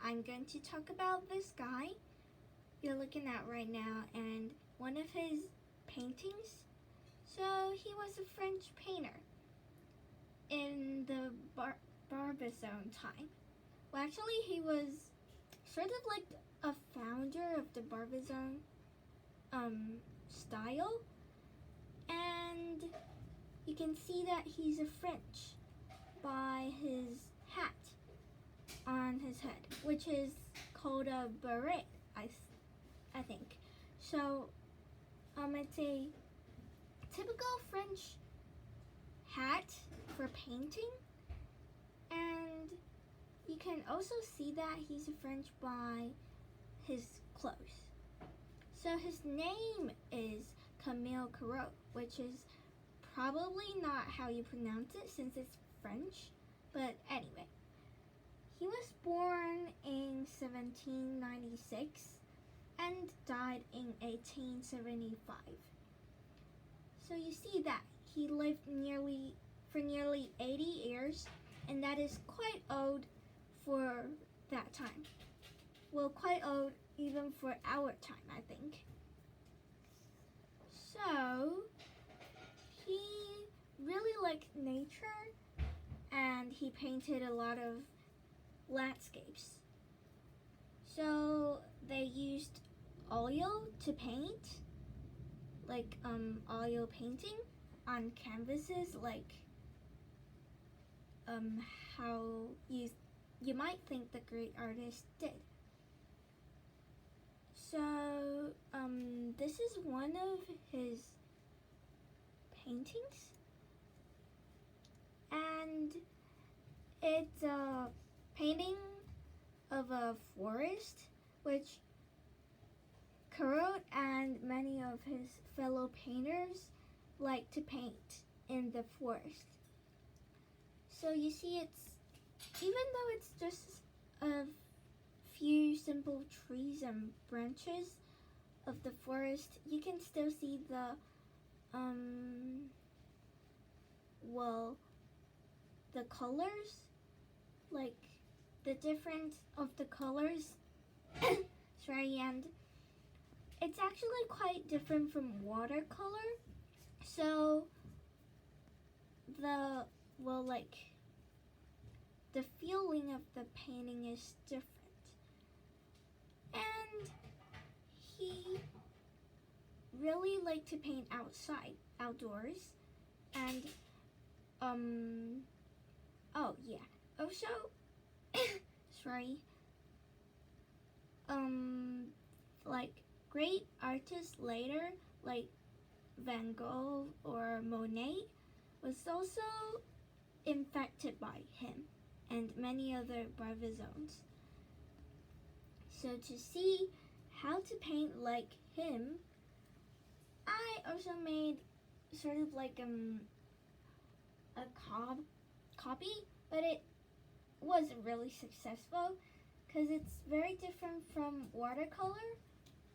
I'm going to talk about this guy you're looking at right now and one of his paintings. So he was a French painter in the Barbizon time. Well, actually, he was sort of like a founder of the Barbizon style, and you can see that he's a French by his hat on his head, which is called a beret, I think. So it's a typical French hat for painting, and you can also see that he's a French by his clothes. So his name is Camille Corot, which is probably not how you pronounce it since it's French, but anyway. He was born in 1796 and died in 1875. So you see that he lived for nearly 80 years, and that is quite old for that time. Well, quite old even for our time, I think. So he really liked nature, and he painted a lot of landscapes. So they used oil to paint, like oil painting on canvases, like how you might think the great artist did. So this is one of his paintings, and it's a painting of a forest, which Corot and many of his fellow painters like to paint in the forest. So you see, even though it's just a few simple trees and branches of the forest, you can still see the colors, like the difference of the colors. Sorry, and it's actually quite different from watercolor. So the feeling of the painting is different. And he really liked to paint outdoors, and also sorry, like great artists later, like Van Gogh or Monet, was also infected by him and many other Barbizons. So to see how to paint like him, I also made sort of like a copy, but it wasn't really successful because it's very different from watercolor.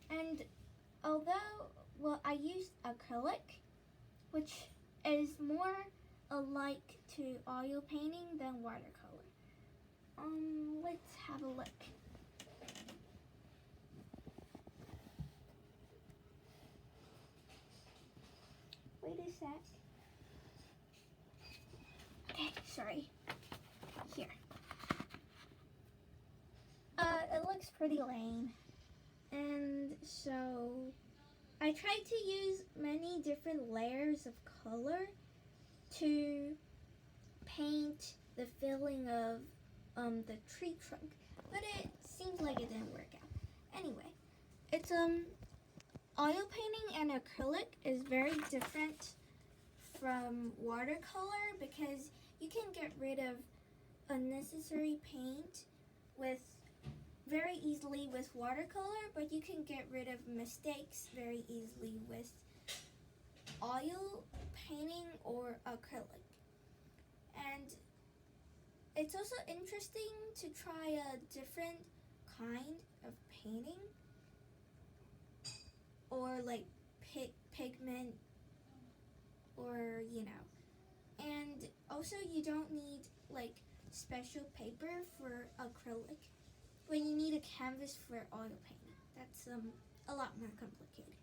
And although, I used acrylic, which is more alike to oil painting than watercolor. Let's have a look. Wait a sec. Okay, sorry. Here. It looks pretty lame. And so I tried to use many different layers of color to paint the feeling of the tree trunk, but it seems like it didn't work out. Anyway, it's oil painting and acrylic is very different from watercolor because you can get rid of unnecessary paint very easily with watercolor, but you can get rid of mistakes very easily with oil painting or acrylic. And it's also interesting to try a different kind of painting, or like pigment, or and also you don't need like special paper for acrylic. But you need a canvas for oil painting. That's a lot more complicated.